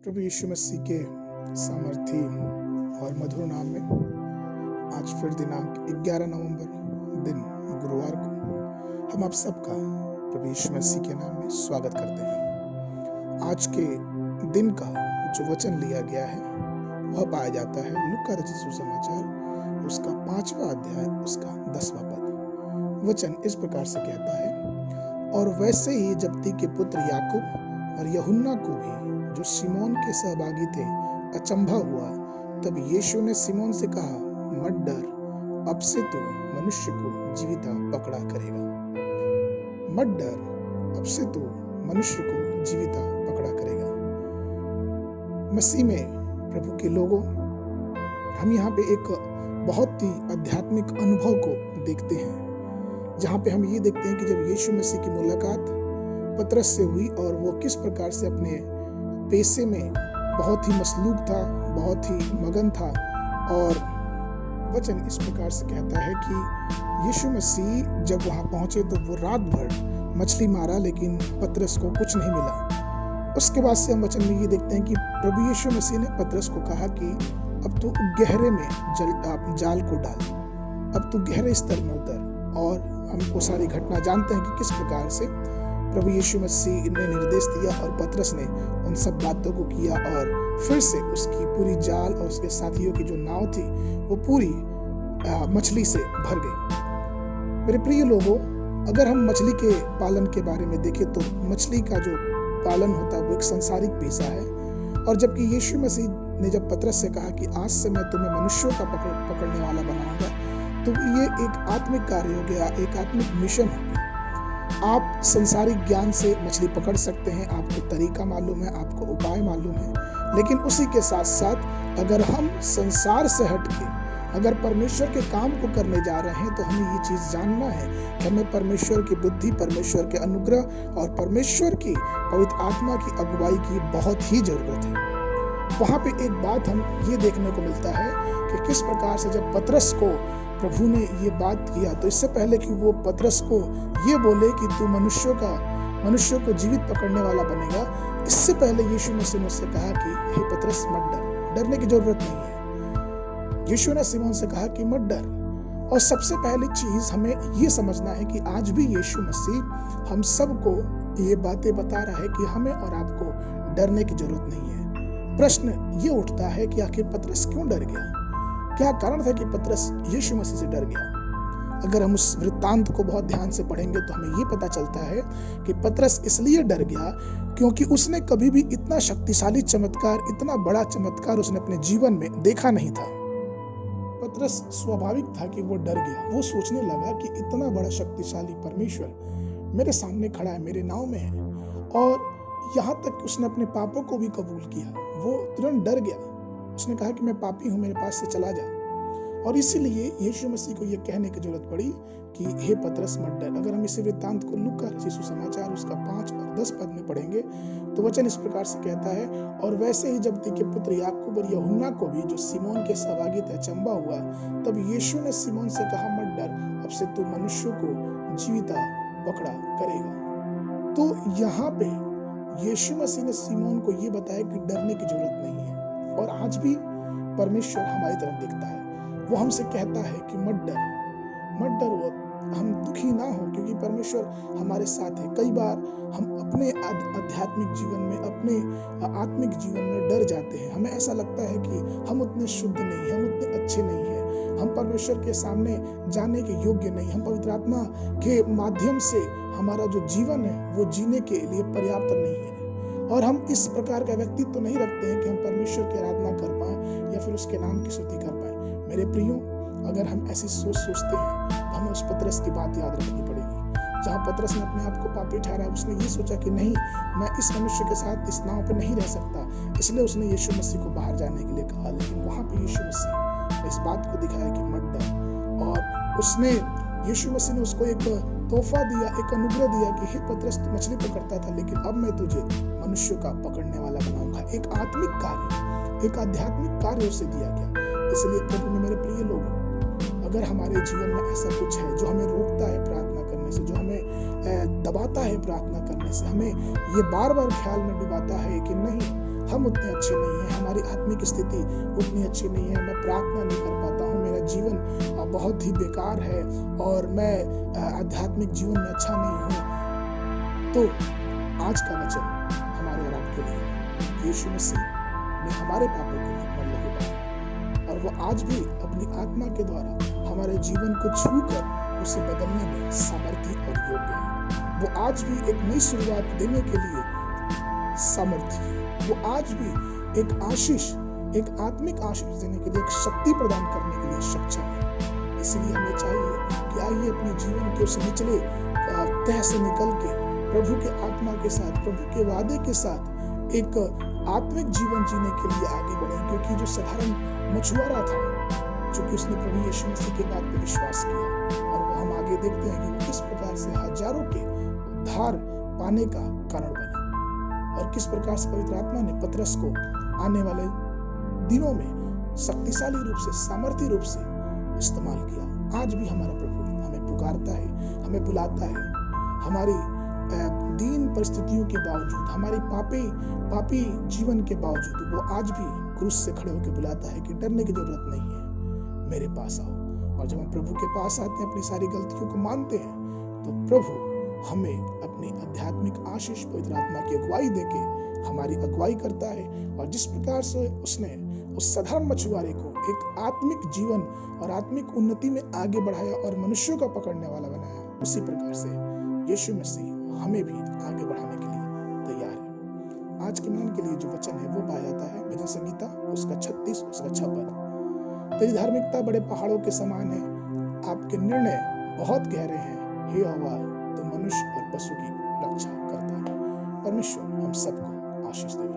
प्रभु यीशु मसीह के सामर्थी और मधुर नाम में आज फिर दिनांक 11 नवंबर दिन गुरुवार को हम आप सबका प्रभु यीशु मसीह के नाम में स्वागत करते हैं। आज के दिन का जो वचन लिया गया है वह पाया जाता है लूका रचित सुसमाचार उसका 5वां अध्याय उसका 10वां पद। वचन इस प्रकार से कहता है, और वैसे ही जब्दी के पुत्र याकूब और यूहन्ना को भी जो सिमोन के सहभागी थे अचंभा हुआ। तब यीशु ने सिमोन से कहा, मत डर, अब से तू मनुष्य को जीविता पकड़ा करेगा। मत डर, अब से तू मनुष्य को जीविता पकड़ा करेगा। मसीह में प्रभु के लोगों, हम यहाँ पे एक बहुत ही आध्यात्मिक अनुभव को देखते हैं, जहाँ पे हम ये देखते हैं कि जब यीशु मसीह की मुलाकात पतरस से हुई और वो किस प्रकार से अपने पेशे में बहुत ही मसलूक था, बहुत ही मगन था। और वचन इस प्रकार से कहता है कि यीशु मसीह जब वहां पहुंचे तो वो रात भर मछली मारा, लेकिन पतरस को कुछ नहीं मिला। उसके बाद से हम वचन में ये देखते हैं कि प्रभु यीशु मसीह ने पतरस को कहा कि अब तू गहरे में जाल को डाल, अब तू गहरे स्तर में उतर। और हम वो सारी घटना जानते हैं कि किस प्रकार से प्रभु यीशु मसीह ने निर्देश दिया और पतरस ने उन सब बातों को किया, और फिर से उसकी पूरी जाल और उसके साथियों की जो नाव थी वो पूरी मछली से भर गई। मेरे प्रिय लोगों, अगर हम मछली के पालन के बारे में देखें तो मछली का जो पालन होता है वो एक सांसारिक पेशा है। और जबकि यीशु मसीह ने जब पतरस से कहा कि आज से मैं तुम्हें मनुष्यों का पकड़ने वाला बनाऊंगा, तो ये एक आत्मिक कार्य हो गया, एक आत्मिक मिशन हो गया। आप संसारिक ज्ञान से मछली पकड़ सकते हैं, आपको तरीका मालूम है, आपको उपाय मालूम है, लेकिन उसी के साथ साथ अगर हम संसार से हट के अगर परमेश्वर के काम को करने जा रहे हैं तो हमें ये चीज जानना है कि हमें परमेश्वर की बुद्धि, परमेश्वर के अनुग्रह और परमेश्वर की पवित्र आत्मा की अगुवाई की बहुत ही जरूरत है। वहां पे एक बात हम ये देखने को मिलता है कि किस प्रकार से जब पतरस को प्रभु ने ये बात किया, तो इससे पहले कि वो पतरस को ये बोले कि तू मनुष्य को जीवित पकड़ने वाला बनेगा, इससे पहले यीशु मसीह ने उससे कहा कि हे पतरस मत डर, डरने की जरूरत नहीं है। यीशु ने सिमोन से कहा कि मत डर। और सबसे पहली चीज हमें ये समझना है कि आज भी यीशु मसीह हम सबको ये बातें बता रहा है कि हमें और आपको डरने की जरूरत नहीं है। प्रश्न ये उठता है कि आखिर पतरस क्यों डर गया? क्या कारण था कि पतरस यीशु मसीह से डर गया? अगर हम उस वृत्तांत को बहुत ध्यान से पढ़ेंगे तो हमें ये पता चलता है कि पतरस इसलिए डर गया क्योंकि उसने कभी भी इतना शक्तिशाली चमत्कार, इतना बड़ा चमत्कार उसने अपने जीवन में देखा नहीं था। पतरस स्वाभाविक था कि वो डर गया। वो सोचने लगा कि इतना बड़ा शक्तिशाली परमेश्वर मेरे सामने खड़ा है, मेरे नाव में है, और यहाँ तक उसने अपने पापों को भी कबूल किया। वो तुरंत डर गया। उसने कहा कि मैं पापी हूं, मेरे पास से चला जा। और इसीलिए यीशु मसीह को यह कहने की जरूरत पड़ी कि हे पतरस मत डर। अगर हम इसी वृत्तांत को लूका रचित सुसमाचार उसका 5 और 10 पद में पढ़ेंगे तो वचन इस प्रकार से कहता है, और वैसे ही जब्दी के पुत्र याकूब और यूहन्ना को भी जो सिमोन के सहभागी थे अचंभा हुआ। तब यीशु ने सिमोन से कहा, मत डर, अब से तू मनुष्यों को जीविता पकड़ा करेगा। तो यहाँ पे यीशु मसीह ने सिमोन को ये बताया कि डरने की जरूरत नहीं है। और आज भी परमेश्वर हमारी तरफ देखता है, वो हमसे कहता है कि मत डर, मत डरो, हम दुखी ना हो, क्योंकि परमेश्वर हमारे साथ है। कई बार हम अपने आध्यात्मिक जीवन में, अपने आत्मिक जीवन में डर जाते हैं। हमें ऐसा लगता है कि हम उतने शुद्ध नहीं, हम उतने अच्छे नहीं हैं, हम परमेश्वर के सामने जाने के योग्य नहीं, हम पवित्र आत्मा के माध्यम से हमारा जो जीवन है वो जीने के लिए पर्याप्त नहीं है। और हम इस प्रकार का व्यक्तित्व तो नहीं रखते हैं कि हम परमेश्वर की आराधना कर पाएं या फिर उसके नाम की स्तुति कर पाएं। मेरे प्रियो, अगर हम ऐसी सोचते हैं तो हमें उस पतरस की बात याद रखनी पड़ेगी, जहाँ पतरस ने अपने आप को पापी ठहराया। उसने ये सोचा कि नहीं, मैं इस मनुष्य के साथ इस नाव पे नहीं रह सकता, इसलिए उसने यीशु मसीह को बाहर जाने के लिए कहा। लेकिन वहां पे यीशु मसीह ने इस बात को दिखाया कि मत डर, और उसने यीशु मसीह ने उसको एक तोहफा दिया, एक अनुग्रह दिया कि हे पतरस, तू मछली पकड़ता था, लेकिन अब मैं तुझे मनुष्यों का पकड़ने वाला बनाऊंगा। एक आत्मिक कार्य, एक आध्यात्मिक कार्य उसे दिया गया। इसलिए प्रभु ने, मेरे प्रिय लोगों, अगर हमारे जीवन में ऐसा कुछ है जो हमें रोकता है प्रार्थना करने से, जो हमें दबाता है प्रार्थना करने से, हमें ये बार बार ख्याल में डुबाता है कि नहीं, हम उतने अच्छे नहीं हैं, हमारी आत्मिक स्थिति उतनी अच्छी नहीं है, मैं प्रार्थना नहीं कर पाता हूँ, मेरा जीवन बहुत ही बेकार है और मैं आध्यात्मिक जीवन में अच्छा नहीं हूँ। तो आज का वचन हमारे और आपके लिए, यीशु मसीह ने हमारे पापों के लिए अपना लहू बहाया और वो आज भी अपनी आत्मा के द्वारा हमारे जीवन को छूकर उसे बदलने में सामर्थ्य और योग्य है। वो आज भी एक नई शुरुआत देने के लिए सामर्थ्य है। वो आज भी एक आशीष, एक आत्मिक आशीष देने के लिए, एक शक्ति प्रदान करने के लिए सक्षम है। इसलिए हमें चाहिए कि आइए अपने जीवन के उस निचले तह से निकल के प्रभु के आत्मा के साथ, प्रभु के वादे के साथ एक आत्मिक जीवन जीने के लिए आगे बढ़े। क्योंकि जो साधारण मछुआरा था, चूंकि उसने प्रभु यीशु मसीह के बात पर विश्वास किया, और वो हम आगे देखते हैं कि किस प्रकार से हजारों के उद्धार पाने का कारण बने और किस प्रकार से पवित्र आत्मा ने पतरस को आने वाले दिनों में शक्तिशाली रूप से, सामर्थ्य रूप से इस्तेमाल किया। आज भी हमारा प्रभु हमें पुकारता है, हमें बुलाता है, हमारी दीन परिस्थितियों के बावजूद, हमारी पापी जीवन के बावजूद वो आज भी क्रूस से खड़े होकर बुलाता है कि डरने की जरूरत नहीं है, मेरे पास आओ। और जब हम प्रभु के पास आते हैं, अपनी सारी गलतियों को मानते हैं, तो प्रभु हमें अपनी आध्यात्मिक आशीष पवित्र आत्मा की अगुवाई देके हमारी अगुवाई करता है। और जिस प्रकार से उसने उस साधारण मछुआरे को एक आत्मिक जीवन और आत्मिक उन्नति में आगे बढ़ाया और मनुष्यों का पकड़ने वाला बनाया, उसी प्रकार से यीशु मसीह हमें भी आगे बढ़ाने के लिए तैयार है। आज के मिलन के लिए जो वचन है वो पाया जाता है भजन संगीता उसका 36 उसका 6 पद। तेरी धार्मिकता बड़े पहाड़ों के समान है, आपके निर्णय बहुत गहरे हैं, हे यहोवा तो मनुष्य और पशु की रक्षा करता है। परमेश्वर हम सबको आशीष दे।